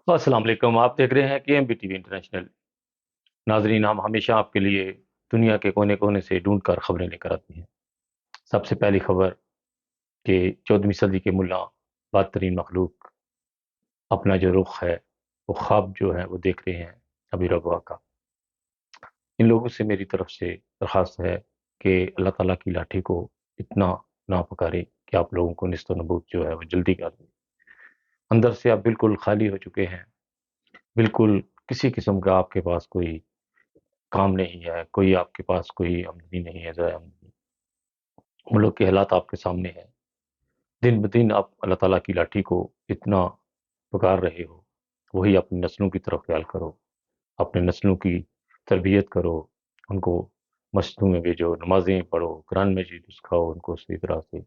السلام علیکم، آپ دیکھ رہے ہیں کہ M B T V international ناظرین، ہم ہمیشہ آپ کے لیے دنیا کے کونے کونے سے ڈھونڈ کر خبریں لے کر آتے ہیں۔ سب سے پہلی خبر کہ 14ویں صدی کے ملا بدترین مخلوق اپنا جو رخ ہے وہ خواب جو ہے وہ دیکھ رہے ہیں ابھی رغوا کا۔ ان لوگوں سے میری طرف سے درخواست ہے کہ اللہ تعالیٰ کی لاٹھی کو اتنا نہ پکارے کہ آپ لوگوں کو نست و نبوت جو ہے وہ جلدی کر دے۔ اندر سے آپ بالکل خالی ہو چکے ہیں، بالکل کسی قسم کا آپ کے پاس کوئی کام نہیں ہے، کوئی آپ کے پاس کوئی آمدنی نہیں ہے، ذرائع آمدنی۔ ملک کے حالات آپ کے سامنے ہیں، دن بدن آپ اللہ تعالیٰ کی لاٹھی کو اتنا پکار رہے ہو۔ وہی اپنی نسلوں کی طرف خیال کرو، اپنے نسلوں کی تربیت کرو، ان کو مسجدوں میں بھیجو، نمازیں پڑھو، قرآن مجید سکھاؤ ان کو صحیح طرح سے۔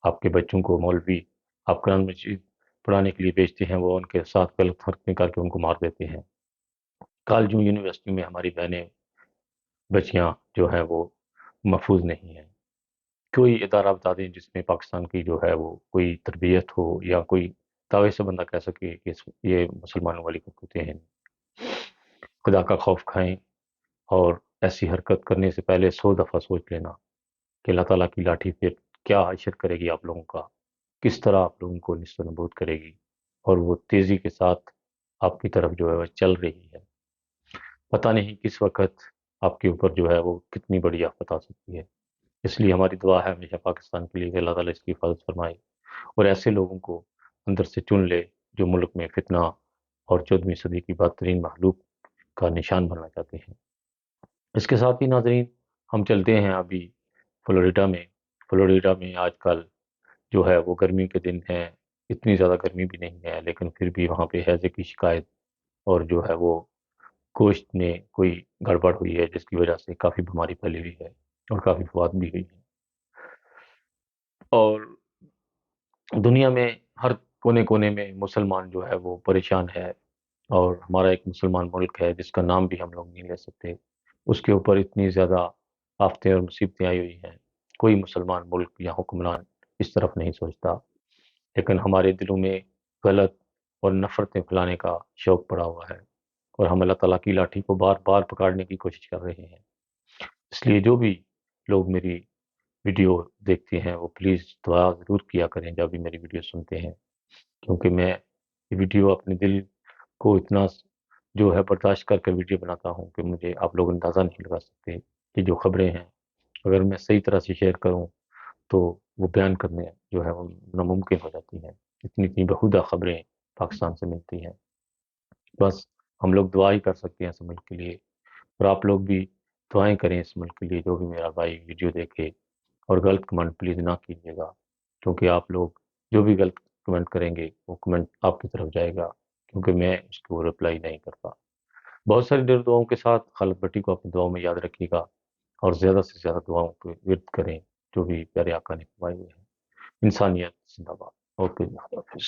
آپ کے بچوں کو مولوی آپ قرآن مجید پڑھانے کے لیے بھیجتے ہیں، وہ ان کے ساتھ غلط حرکتیں کر کے ان کو مار دیتے ہیں۔ کالجوں یونیورسٹی میں ہماری بہنیں بچیاں جو ہیں وہ محفوظ نہیں ہیں۔ کوئی ادارہ بتا دیں جس میں پاکستان کی جو ہے وہ کوئی تربیت ہو، یا کوئی دعوے سے بندہ کہہ سکے کہ یہ مسلمانوں والی کرتوتیں ہیں۔ خدا کا خوف کھائیں، اور ایسی حرکت کرنے سے پہلے 100 دفعہ سوچ لینا کہ اللہ تعالیٰ کی لاٹھی پھر کیا عشر کرے گی آپ لوگوں کا، کس طرح آپ لوگوں کو نست و نبود کرے گی، اور وہ تیزی کے ساتھ آپ کی طرف جو ہے وہ چل رہی ہے۔ پتہ نہیں کس وقت آپ کے اوپر جو ہے وہ کتنی بڑی آفت آ سکتی ہے۔ اس لیے ہماری دعا ہے ہمیشہ پاکستان کے لیے کہ اللہ تعالیٰ اس کی حفاظت فرمائے، اور ایسے لوگوں کو اندر سے چن لے جو ملک میں فتنہ اور 14ویں صدی کی بدترین مخلوق کا نشان بننا چاہتے ہیں۔ اس کے ساتھ ہی ناظرین، ہم چلتے ہیں ابھی فلوریڈا میں۔ فلوریڈا میں آج کل جو ہے وہ گرمی کے دن ہیں، اتنی زیادہ گرمی بھی نہیں ہے، لیکن پھر بھی وہاں پہ ہیضے کی شکایت، اور جو ہے وہ گوشت میں کوئی گڑبڑ ہوئی ہے جس کی وجہ سے کافی بیماری پھیلی ہوئی ہے اور کافی فوات بھی ہوئی ہے۔ اور دنیا میں ہر کونے کونے میں مسلمان جو ہے وہ پریشان ہے، اور ہمارا ایک مسلمان ملک ہے جس کا نام بھی ہم لوگ نہیں لے سکتے، اس کے اوپر اتنی زیادہ آفتیں اور مصیبتیں آئی ہوئی ہیں۔ کوئی مسلمان ملک یا حکمران اس طرف نہیں سوچتا، لیکن ہمارے دلوں میں غلط اور نفرتیں پھیلانے کا شوق پڑا ہوا ہے، اور ہم اللہ تعالیٰ کی لاٹھی کو بار بار پکڑنے کی کوشش کر رہے ہیں۔ اس لیے جو بھی لوگ میری ویڈیو دیکھتے ہیں وہ پلیز دعا ضرور کیا کریں جب بھی میری ویڈیو سنتے ہیں، کیونکہ میں یہ ویڈیو اپنے دل کو اتنا جو ہے برداشت کر کے ویڈیو بناتا ہوں کہ مجھے آپ لوگ اندازہ نہیں لگا سکتے کہ جو خبریں ہیں اگر میں صحیح طرح سے شیئر کروں تو وہ بیان کرنے جو ہے وہ ناممکن ہو جاتی ہیں۔ اتنی اتنی بہودہ خبریں پاکستان سے ملتی ہیں۔ بس ہم لوگ دعا ہی کر سکتے ہیں اس ملک کے لیے، اور آپ لوگ بھی دعائیں کریں اس ملک کے لیے۔ جو بھی میرا بھائی ویڈیو دیکھے، اور غلط کمنٹ پلیز نہ کیجیے گا، کیونکہ آپ لوگ جو بھی غلط کمنٹ کریں گے وہ کمنٹ آپ کی طرف جائے گا، کیونکہ میں اس کو رپلائی نہیں کرتا۔ بہت ساری دیر دعاؤں کے ساتھ خالد بٹی کو اپنی دعاؤں میں یاد رکھیے گا، اور زیادہ سے زیادہ دعاؤں کو ورد کریں جو بھی پیارے آقا نے فرمائے ہوئے ہیں۔ انسانیت زندہ باد۔ اوکے، اللہ حافظ۔